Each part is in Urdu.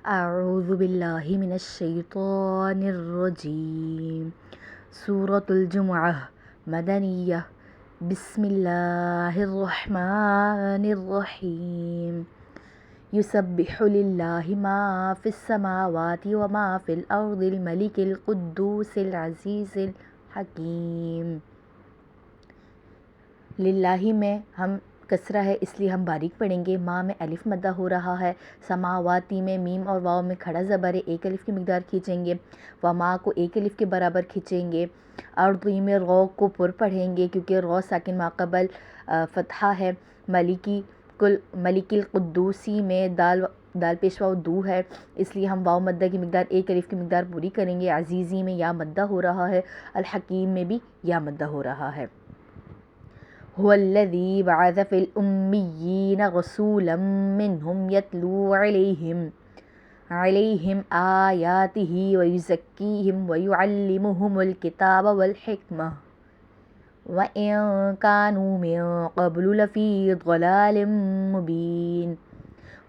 اعوذ باللہ من الشیطان الرجیم۔ سورۃ الجمعہ مدنیہ۔ بسم اللہ الرحمن الرحیم۔ یسبح للہ ما فی السماوات وما فی الارض الملک القدوس العزیز الحکیم۔ للہ میں ہم کسرہ ہے اس لیے ہم باریک پڑھیں گے۔ ما میں الف مدہ ہو رہا ہے، سماواتی میں میم اور واو میں کھڑا زبر ہے، ایک الف کی مقدار کھینچیں گے، وما کو ایک الف کے برابر کھینچیں گے۔ ارضی میں رو کو پر پڑھیں گے کیونکہ رو ساکن ماقبل فتحہ ہے۔ ملک القدوسی میں دال پیشوا دو ہے، اس لیے ہم واو مدہ کی مقدار ایک الف کی مقدار پوری کریں گے۔ عزیزی میں یا مدہ ہو رہا ہے، الحکیم میں بھی یا مدہ ہو رہا ہے۔ هو الذی بعث فی الامیین رسولا منہم یتلو علیہم آیاتہ ویزکیہم ویعلمہم الکتاب والحکمہ وَإِن كَانُوا مِن قَبْلُ لَفِي ضَلَالٍ مُبِينٍ۔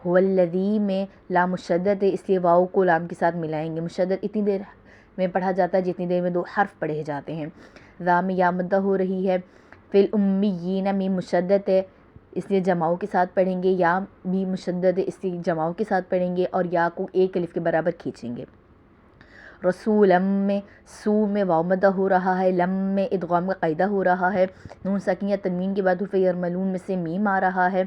هو الذی میں لام مشدد ہے اس لیے واؤ کو لام کے ساتھ ملائیں گے۔ مشدد اتنی دیر میں پڑھا جاتا ہے جتنی دیر میں دو حرف پڑھے جاتے ہیں۔ ذا میں یا مدہ ہو رہی ہے۔ فی الامیین میں مشدد ہے اس لیے جماؤں کے ساتھ پڑھیں گے، یا بھی مشدد ہے اس لیے جماؤں کے ساتھ پڑھیں گے اور یا کو ایک الف کے برابر کھینچیں گے۔ رسولم میں سو میں واو مدہ ہو رہا ہے، لم میں ادغام کا قاعدہ ہو رہا ہے، نون ساکن یا تنوین کے بعد حرف یرملون میں سے میم آ رہا ہے۔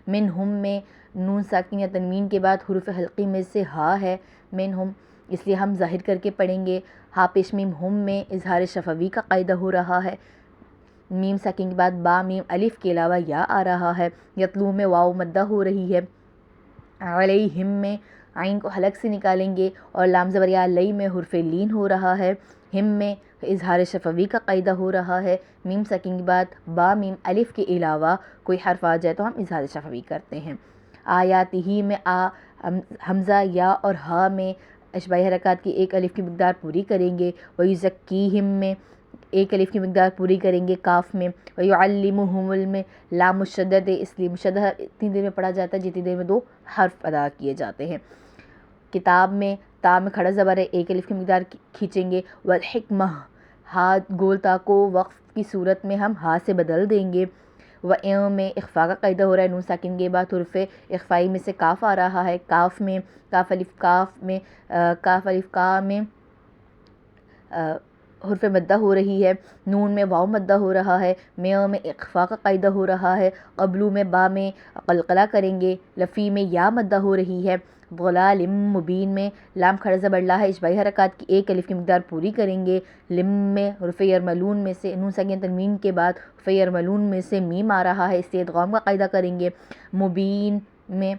منہم میں نون ساکن یا تنوین کے بعد حرف حلقی میں سے ہا ہے، منہم اس لیے ہم ظاہر کر کے پڑھیں گے۔ ہا پیش میم ہم میں اظہار شفوی کا قاعدہ ہو رہا ہے، میم ساکن کے بعد با میم الف کے علاوہ یا آ رہا ہے۔ یتلو میں واو مدہ ہو رہی ہے۔ علیہم میں عین کو حلق سے نکالیں گے اور لام زبر یا لئی میں حرف لین ہو رہا ہے۔ ہم میں اظہار شفوی کا قاعدہ ہو رہا ہے، میم ساکن کے بعد با میم الف کے علاوہ کوئی حرف آ جائے تو ہم اظہار شفوی کرتے ہیں۔ آیات ہی میں حمزہ یا اور ہا میں اشباہی حرکات کی ایک الف کی مقدار پوری کریں گے۔ ویزکیہم میں ایک الف کی مقدار پوری کریں گے کاف میں۔ ویعلمہم میں لام مشدد ہے اس لیے مشدد اتنی دیر میں پڑھا جاتا ہے جتنی دیر میں دو حرف ادا کیے جاتے ہیں۔ کتاب میں تا میں کھڑا زبر ہے، ایک الف کی مقدار کھینچیں گے۔ والحکمہ ہا گول تا کو وقف کی صورت میں ہم ہا سے بدل دیں گے۔ وَإِن میں اخفاء کا قاعدہ ہو رہا ہے، نون ساکن کے بعد حرف اخفائی میں سے کاف آ رہا ہے۔ کاف میں کاف الف کا میں حرف مدہ ہو رہی ہے، نون میں واو مدہ ہو رہا ہے، میں اخفاء کا قاعدہ ہو رہا ہے۔ قبلو میں با میں قلقلہ کریں گے، لفی میں یا مدہ ہو رہی ہے۔ ضلال مبین میں لام کھڑا زبر لا ہے، اشباہی حرکات کی ایک الف کی مقدار پوری کریں گے۔ لم میں حرف یرملون میں سے نون ساکن تنوین کے بعد حرف یرملون میں سے میم آ رہا ہے اس لیے ادغام کا قاعدہ کریں گے۔ مبین میں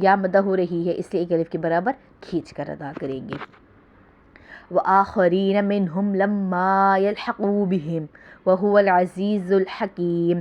یا مدہ ہو رہی ہے اس لیے ایک الف کے برابر کھینچ کر ادا کریں گے۔ وآخرین منہم لما یلحقوا بہم وہو العزیز الحکیم۔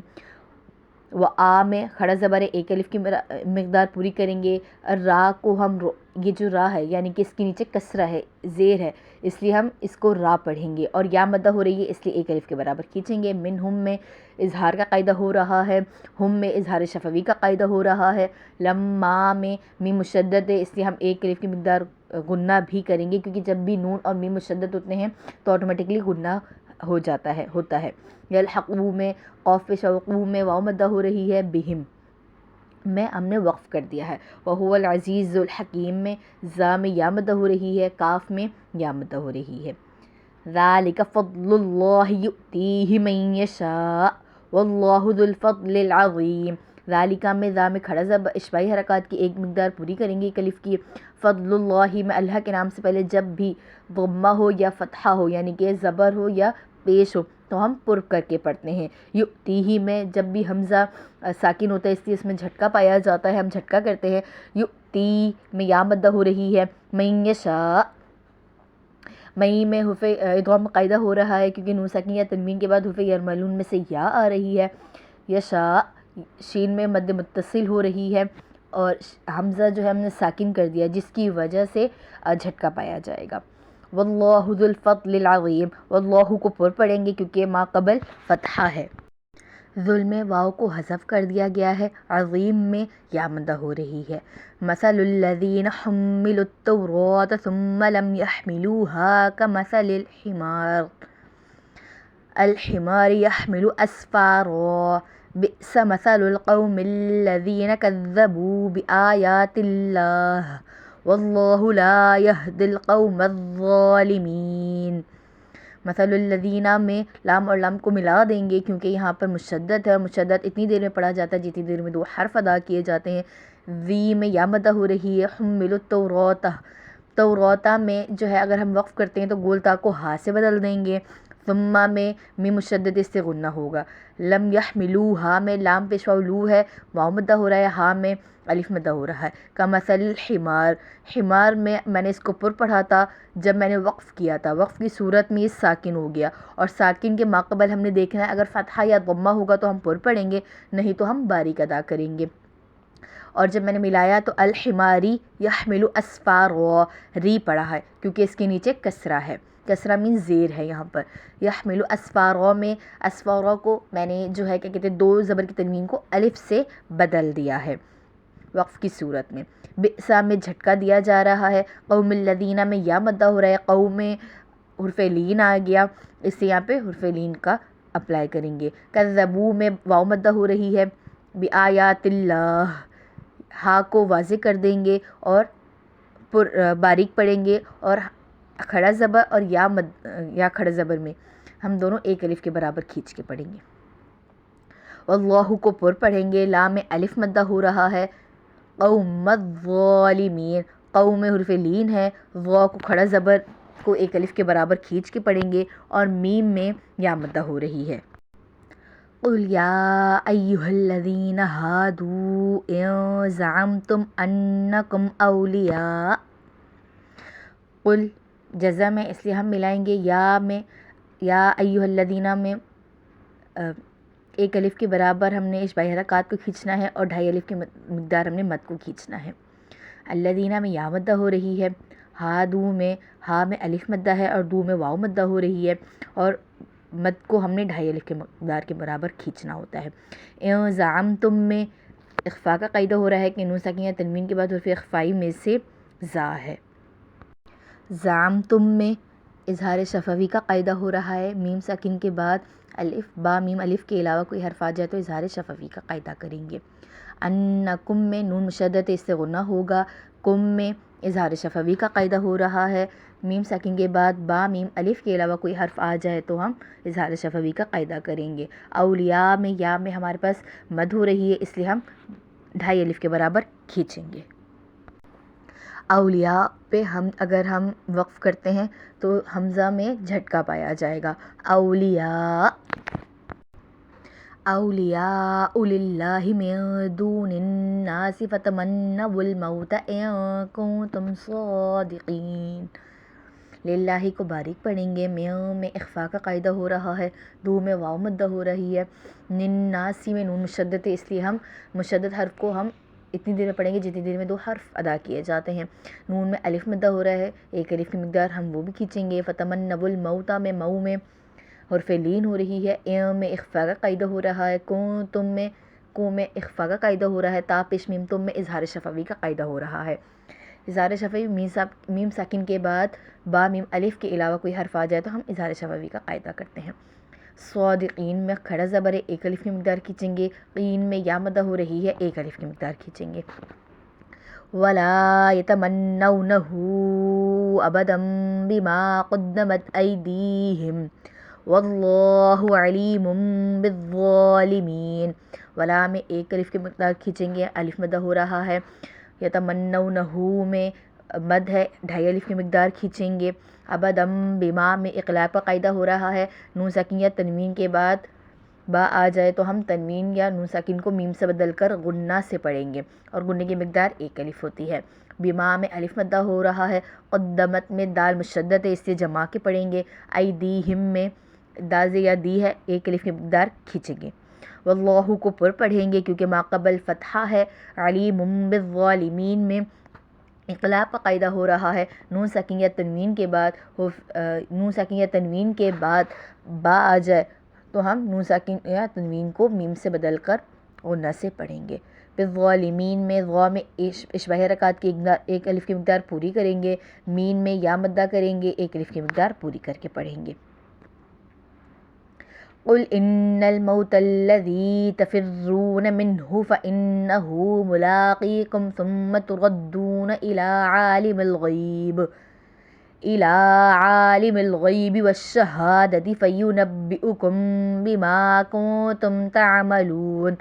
وآ میں کھڑا زبر ہے، ایک الف کی مقدار پوری کریں گے۔ را کو ہم یہ جو را ہے یعنی کہ اس کے نیچے کسرہ ہے، زیر ہے، اس لیے ہم اس کو را پڑھیں گے اور یا مدہ ہو رہی ہے اس لیے ایک الف کے برابر کھینچیں گے۔ منہم میں اظہار کا قاعدہ ہو رہا ہے، ہم میں اظہار شفوی کا قاعدہ ہو رہا ہے۔ لما میں میم مشدد ہے اس لیے ہم ایک الف کی مقدار غنہ بھی کریں گے کیونکہ جب بھی نون اور میم مشدد ہوتے ہیں تو آٹومیٹکلی غنہ ہوتا ہے۔ یلحقو میں قاف پیش وقوع میں واو مدہ ہو رہی ہے، بہم میں ہم نے وقف کر دیا ہے۔ وہو العزیز الحکیم میں زا میں یا مدہ ہو رہی ہے، کاف میں یا مدہ ہو رہی ہے۔ ذالک فضل اللہ یؤتیہ من یشاء واللہ ذو الفضل العظیم۔ ذالکہ میں ذا میں کھڑا زبر اشباہی حرکات کی ایک مقدار پوری کریں گے، ایک الف کی۔ فضل اللہ میں اللہ کے نام سے پہلے جب بھی ضمہ ہو یا فتحہ ہو یعنی کہ زبر ہو یا پیش ہو تو ہم پر کر کے پڑھتے ہیں۔ یؤتیہ میں جب بھی حمزہ ساکن ہوتا ہے اس لیے اس میں جھٹکا پایا جاتا ہے، ہم جھٹکا کرتے ہیں۔ یؤتی میں یا مدہ ہو رہی ہے، من یشاء مئی میں حرف ادغام قاعدہ ہو رہا ہے کیونکہ نون ساکن یا تنوین کے بعد حرف یرملون میں سے یا آ رہی ہے۔ یشاء شین میں مد متصل ہو رہی ہے اور حمزہ جو ہے ہم نے ساکن کر دیا جس کی وجہ سے جھٹکا پایا جائے گا۔ واللہ ذو الفضل العظیم، واللہ کو پر پڑھیں گے کیونکہ ما قبل فتحہ ہے۔ ظلم میں واو کو حذف کر دیا گیا ہے، عظیم میں یا مدہ ہو رہی ہے۔ مثل الذین حملوا التوراة ثم لم يحملوها كمثل الحمار يحمل أسفارا بئس مثل القوم الذين كذبوا بآيات الله والله لا يهدي القوم الظالمين۔ مثل الذین میں لام اور لام کو ملا دیں گے کیونکہ یہاں پر مشدد ہے، مشدد اتنی دیر میں پڑھا جاتا ہے جتنی دیر میں دو حرف ادا کیے جاتے ہیں۔ ذی میں یا مدہ ہو رہی ہے، حملوا التوراۃ، توراۃ میں جو ہے اگر ہم وقف کرتے ہیں تو گول تا کو ہا سے بدل دیں گے، ثم میں مشدد اس سے غنہ ہوگا، لم یحملوہا میں لام پیش واو لو ہے، واو مدہ ہو رہا ہے، ہا میں الف مدہ ہو رہا ہے۔ کمثل الحمار، حمار میں نے اس کو پر پڑھا تھا جب میں نے وقف کیا تھا، وقف کی صورت میں یہ ساکن ہو گیا، اور ساکن کے ماقبل ہم نے دیکھنا ہے اگر فتحہ یا ضمہ ہوگا تو ہم پر پڑھیں گے، نہیں تو ہم باریک ادا کریں گے۔ اور جب میں نے ملایا تو الحماری یحمل اسفارا، ری پڑھا ہے کیونکہ اس کے نیچے کسرہ ہے، کسرہ مین زیر ہے یہاں پر۔ یحمل اسفارا میں اسفارا کو میں نے جو ہے کیا کہتے ہیں دو زبر کی تنوین کو الف سے بدل دیا ہے وقف کی صورت میں۔ بئسا میں جھٹکا دیا جا رہا ہے، قوم الذین میں یا مدہ ہو رہا ہے، قوم میں حرف لین آ گیا، اس سے یہاں پہ حرف لین کا اپلائی کریں گے۔ کذبو میں واو مدہ ہو رہی ہے، بآیات اللہ، ہا کو واضح کر دیں گے اور باریک پڑھیں گے، اور کھڑا زبر اور یا کھڑا زبر میں ہم دونوں ایک الف کے برابر کھینچ کے پڑھیں گے۔ واللہ کو پر پڑھیں گے، لا میں الف مدہ ہو رہا ہے، قوم الظالمین، قوم میں حرف لین ہے، وا کو کھڑا زبر کو ایک الف کے برابر کھینچ کے پڑھیں گے، اور میم میں یا مدہ ہو رہی ہے۔ قل یا ایہا الذین ہادوا ان زعمتم انکم اولیاء، قل جزا میں اس لیے ہم ملائیں گے یا میں، یا ایہا الذین میں ایک الف کے برابر ہم نے اشباعی حرکات کو کھینچنا ہے، اور ڈھائی الف کی مقدار ہم نے مد کو کھینچنا ہے۔ الذین میں یا مدہ ہو رہی ہے، ہادو میں ہا میں الف مدہ ہے اور دو میں واو مدہ ہو رہی ہے، اور مد کو ہم نے ڈھائی الف کے مقدار کے برابر کھینچنا ہوتا ہے۔ ان زعمتم میں اخفاء کا قاعدہ ہو رہا ہے کہ نون ساکنہ تنوین کے بعد حرف اخفائی میں سے زا ہے۔ زعمتم میں اظہار شفوی کا قاعدہ ہو رہا ہے، میم ساکن کے بعد الف با میم الف کے علاوہ کوئی حرف آ جائے تو اظہار شفوی کا قاعدہ کریں گے۔ انکم میں نون مشدد اس سے غنہ ہوگا، کم میں اظہار شفوی کا قاعدہ ہو رہا ہے، میم ساکن کے بعد با میم الف کے علاوہ کوئی حرف آ جائے تو ہم اظہار شفوی کا قاعدہ کریں گے۔ اولیاء میں یا میں ہمارے پاس مد ہو رہی ہے اس لیے ہم ڈھائی الف کے برابر کھینچیں گے۔ اولیاء پہ اگر ہم وقف کرتے ہیں تو حمزہ میں جھٹکا پایا جائے گا، اولیاء، اولیاء للہ من دون الناس فتمنوا الموت ان کنتم صادقین۔ للہ کو باریک پڑھیں گے، میں اخفاء کا قاعدہ ہو رہا ہے، دو میں واو مدہ ہو رہی ہے، نناسی میں نون مشدد ہے اس لیے ہم مشدد حرف کو ہم اتنی دیر میں پڑھیں گے جتنی دیر میں دو حرف ادا کیے جاتے ہیں۔ نون میں الف مدہ ہو رہا ہے، ایک الف کی مقدار ہم وہ بھی کھینچیں گے۔ فتمنوا الموت میں مئو میں حرف لین ہو رہی ہے، میں اخفاء کا قاعدہ ہو رہا ہے، تم میں کو میں اخفاء کا قاعدہ ہو رہا ہے، تا پیش میم تم میں اظہار شفوی کا قاعدہ ہو رہا ہے۔ اظہار شفوی میم ساکن کے بعد با میم الف کے علاوہ کوئی حرف آ جائے تو ہم اظہار شفوی کا قاعدہ کرتے ہیں۔ صادقین میں کھڑا زبر ہے، ایک الف کی مقدار کھینچیں گے، قین میں یا مدہ ہو رہی ہے، ایک الف کی مقدار کھینچیں گے۔ وَلَا يَتَمَنَّوْنَهُ أَبَدًا بِمَا قَدَّمَتْ أَيْدِيهِمْ وَاللَّهُ عَلِيمٌ بِالظَّالِمِينَ۔ ولا میں ایک الف کی مقدار کھینچیں گے، الف مدہ ہو رہا ہے، یتمنونہ میں مد ہے، ڈھائی الف کی مقدار کھینچیں گے۔ ابدم بما میں اقلاب کا قاعدہ ہو رہا ہے، نون ساکن یا تنوین کے بعد با آ جائے تو ہم تنوین یا نون ساکن کو میم سے بدل کر غنہ سے پڑھیں گے، اور غنہ کی مقدار ایک الف ہوتی ہے۔ بما میں الف مدہ ہو رہا ہے، قدمت میں دال مشدد ہے اس سے جما کے پڑھیں گے، ایدیہم میں دال یا دی ہے، ایک الف کی مقدار کھینچیں گے۔ واللہ کو پر پڑھیں گے کیونکہ ماقبل فتحہ ہے، علیم بالظالمین میں اقلاب کا قاعدہ ہو رہا ہے، نون ساکن یا تنوین کے بعد با آ جائے تو ہم نون ساکن یا تنوین کو میم سے بدل کر غنہ سے پڑھیں گے۔ پھر ظالمین میں غا میں اشباہ حرکات کی ایک الف کی مقدار پوری کریں گے، مین میں یا مدہ کریں گے، ایک الف کی مقدار پوری کر کے پڑھیں گے۔ قل ان الموت الذي تفرون منه فإنه ملاقيكم ثم تردون إلى عالم الغيب والشهادة فينبئكم بما كنتم تعملون۔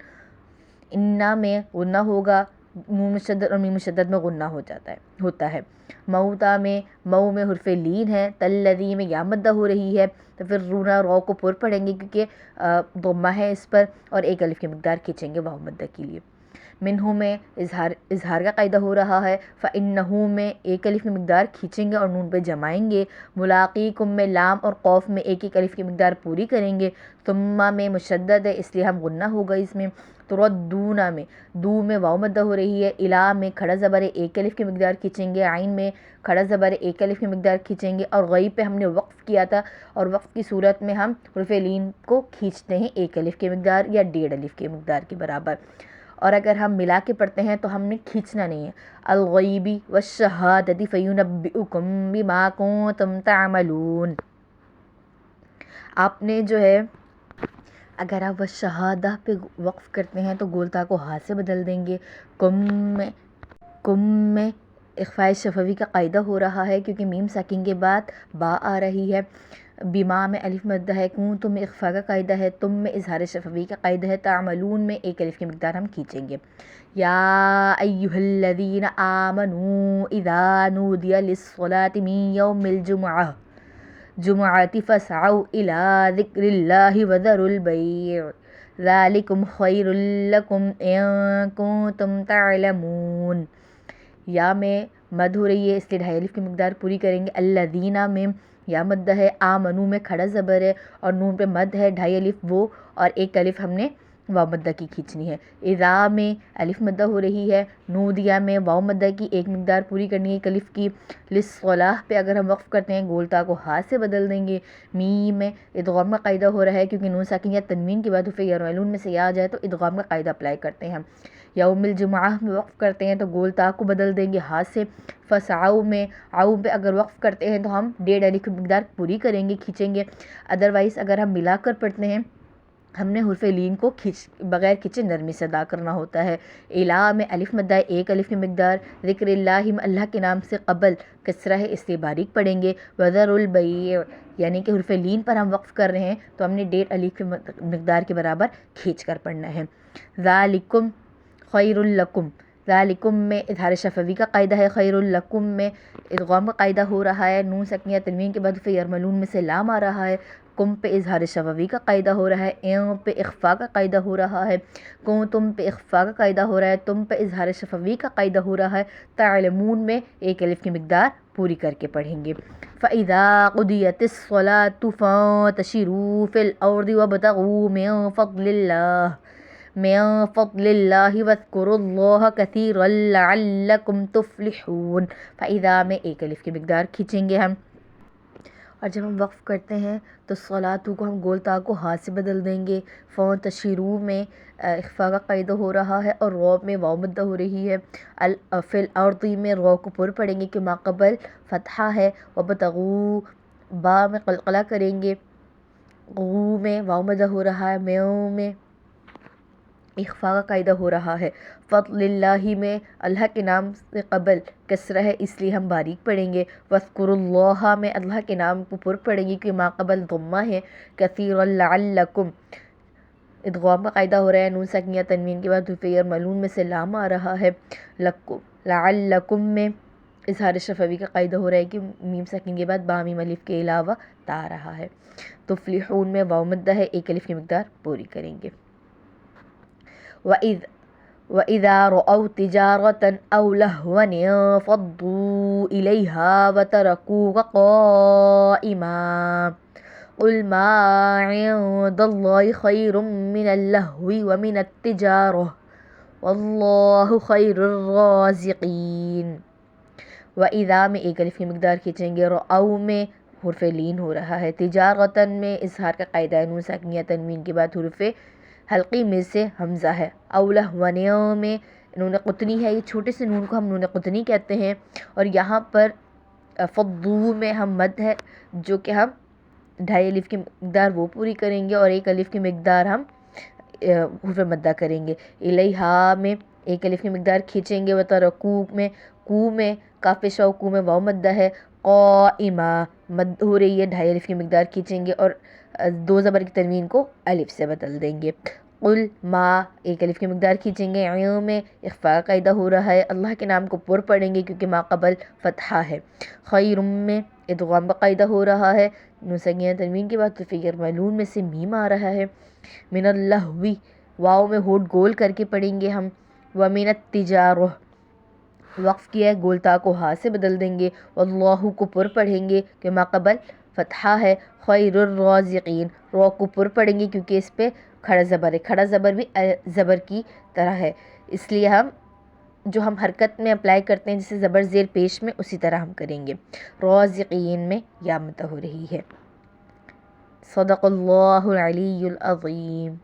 انا میں غنہ ہوگا، نون مشدد اور میم مشدد میں غنہ ہوتا ہے۔ موتا میں مو میں حرف لین ہے، تلذی میں یا مدہ ہو رہی ہے، تو پھر رونا رو کو پر پڑھیں گے کیونکہ ضمہ ہے اس پر، اور ایک الف کی مقدار کھینچیں گے واو مدہ کے لیے۔ منہو میں اظہار کا قاعدہ ہو رہا ہے، فإنہو میں ایک الف کی مقدار کھینچیں گے اور نون پہ جمائیں گے، ملاقیکم میں لام اور قوف میں ایک ایک الف کی مقدار پوری کریں گے، ثم میں مشدد ہے اس لیے ہم غنہ ہوگا اس میں، تردونا میں دو میں واو مدہ ہو رہی ہے، الا میں کھڑا زبر ایک الف کی مقدار کھینچیں گے، عین میں کھڑا زبر ایک الف کی مقدار کھینچیں گے، اور غیب پہ ہم نے وقف کیا تھا، اور وقف کی صورت میں ہم حرف لین کو کھینچتے ہیں ایک الف کی مقدار یا 1.5 الف کی مقدار کے برابر، اور اگر ہم ملا کے پڑھتے ہیں تو ہم نے کھینچنا نہیں ہے۔ الغیبی والشہادۃ فینبئکم بما کنتم تعملون۔ آپ نے جو ہے اگر آپ والشہادہ پہ وقف کرتے ہیں تو گولتا کو ہاتھ سے بدل دیں گے۔ کم میں اخفاء شفوی کا قاعدہ ہو رہا ہے کیونکہ میم ساکن کے بعد با آ رہی ہے، بما میں الف مدہ ہے، کنتم میں اخفاء کا قاعدہ ہے، تم میں اظہار شفوی کا قاعدہ ہے، تعملون میں ایک الف کی مقدار ہم کھینچیں گے۔ یا ایھا الذین آمنوا اذا نودی للصلاۃ من یوم الجمعۃ فاسعوا الی ذکر اللہ وذروا البیع ذلکم خیر لکم ان کنتم تعلمون۔ یا میں مد ہو رہی ہے اس لیے 2.5 الف کی مقدار پوری کریں گے، الذین میں یا مدہ ہے، آمنو میں کھڑا زبر ہے اور نون پہ مد ہے، 2.5 الف وہ اور ایک الف ہم نے واو مدہ کی کھینچنی ہے۔ اذا میں الف مدہ ہو رہی ہے، نودیا میں واو مدہ کی ایک مقدار پوری کرنی ہے ایک الف کی، للصلاح پہ اگر ہم وقف کرتے ہیں گولتا کو ہاتھ سے بدل دیں گے، میم میں ادغام کا قاعدہ ہو رہا ہے کیونکہ نون ساکن یا تنوین کے بعد حرف یرملون میں سے یا آ جائے تو ادغام کا قاعدہ اپلائی کرتے ہیں ہم۔ یوم الجمعہ میں وقف کرتے ہیں تو گولتا کو بدل دیں گے ہاتھ سے، فسعوا میں عو پہ اگر وقف کرتے ہیں تو ہم 1.5 الف کی مقدار پوری کریں گے، کھینچیں گے، ادروائز اگر ہم ملا کر پڑھتے ہیں ہم نے حرف لین کو بغیر کھینچے نرمی سے ادا کرنا ہوتا ہے۔ الا میں الف مدہ ہے، ایک الف کی مقدار، ذکر اللہ میں اللہ کے نام سے قبل کسرہ ہے اس لیے باریک پڑھیں گے، وذروا البیع یعنی کہ حرف لین پر ہم وقف کر رہے ہیں تو ہم نے 1.5 الف کی مقدار کے برابر کھینچ کر پڑھنا ہے۔ ذالکم خیر لکم، ذالکم میں اظہار شفوی کا قاعدہ ہے، خیر لکم میں ادغام کا قاعدہ ہو رہا ہے، نون ساکنہ تنوین کے بعد حرف یرملون میں سے لام آ رہا ہے، کم پہ اظہار شفوی کا قاعدہ ہو رہا ہے، این پہ اخفاء کا قاعدہ ہو رہا ہے، تم پہ اخفاء کا قاعدہ ہو رہا ہے، تم پہ اظہار شفوی کا قاعدہ ہو رہا ہے، تعلمون میں ایک الف کی مقدار پوری کر کے پڑھیں گے۔ فَإِذَا قُضِيَتِ الصَّلَاةُ فَانتَشِرُوا فِي الْأَرْضِ وَابْتَغُوا مِن فضل اللہ واذکروا اللہ کثیرا لعلکم تفلحون۔ فَإِذَا میں ایک الف کی مقدار کھینچیں گے ہم، اور جب ہم وقف کرتے ہیں تو صلاتو کو ہم گول تا کو ہاتھ سے بدل دیں گے، فَانتَشِرُوا میں اخفاء کا قاعدہ ہو رہا ہے اور رو میں واو مدہ ہو رہی ہے، فی الارض میں رو کو پر پڑھیں گے کہ ماقبل فتحہ ہے، وابتغوا با میں قلقلہ کریں گے، غو میں واو مدہ ہو رہا ہے، میو میں اخفاء کا قاعدہ ہو رہا ہے، فضل اللہ میں اللہ کے نام سے قبل کسرہ ہے اس لیے ہم باریک پڑھیں گے، واذکروا اللہ میں اللہ کے نام کو پر پڑھیں گے کہ ماقبل ضمہ ہے، کثیرا لعلکم ادغام کا قاعدہ ہو رہا ہے، نون ساکنہ تنوین کے بعد حرف یرملون میں سے لام آ رہا ہے، لعلکم میں اظہار شفوی کا قاعدہ ہو رہا ہے کہ میم ساکن کے بعد با میم الف کے علاوہ تا آ رہا ہے، تفلحون میں واو مدہ ہے، ایک الف کی مقدار پوری کریں گے۔ وَإِذَا رَأَوْا تِجَارَةً أَوْ لَهْوًا انفَضُّوا إِلَيْهَا وَتَرَكُوكَ قَائِمًا قُلْ مَا عِندَ اللَّهِ خَيْرٌ مِّنَ اللَّهْوِ وَمِنَ التِّجَارَةِ وَاللَّهُ خَيْرُ الرَّازِقِينَ۔ وَإِذَا میں ایک الف کی مقدار کھینچیں گے، رَأَوْا میں حرف لین ہو رہا ہے۔ تجارتن میں اظہار کا قاعدہ ہے، نون ساکنیہ تنوین کے بعد حرف حلقی میں سے حمزہ ہے۔ اولہونیوں میں نون قطنی ہے، یہ چھوٹے سے نون کو ہم نون قطنی کہتے ہیں، اور یہاں پر فضو میں ہم مد ہے جو کہ ہم 2.5 الف کی مقدار وہ پوری کریں گے اور 1 الف کی مقدار ہم حرف مدہ کریں گے۔ الیہا میں 1 الف کی مقدار کھینچیں گے، وترکو میں کو میں کاف شو کو میں واو مدہ ہے، قائمہ مد ہو رہی ہے، 2.5 الف کی مقدار کھینچیں گے اور 2 زبر کی تنوین کو الف سے بدل دیں گے۔ قل ما 1 الف کی مقدار کھینچیں گے، عیوں میں اخفاء قاعدہ ہو رہا ہے، اللہ کے نام کو پر پڑھیں گے کیونکہ ما قبل فتحہ ہے۔ خیرم میں ادغام کا قاعدہ ہو رہا ہے، نون ساکنیہ تنوین کے بعد فیگر معلوم میں سے میم آ رہا ہے۔ من اللہوی واو میں ہونٹ گول کر کے پڑھیں گے ہم۔ ومن التجارہ وقف کیا ہے، گول تا کو ہا سے بدل دیں گے، واللہ کو پر پڑھیں گے کہ ما قبل فتحہ ہے۔ خیر الرازقین رو کو پر پڑھیں گے کیونکہ اس پہ کھڑا زبر ہے، کھڑا زبر بھی زبر کی طرح ہے، اس لیے ہم جو ہم حرکت میں اپلائی کرتے ہیں جیسے زبر زیر پیش میں اسی طرح ہم کریں گے۔ رازقین میں یا مدہ ہو رہی ہے۔ صدق اللہ العلی العظیم۔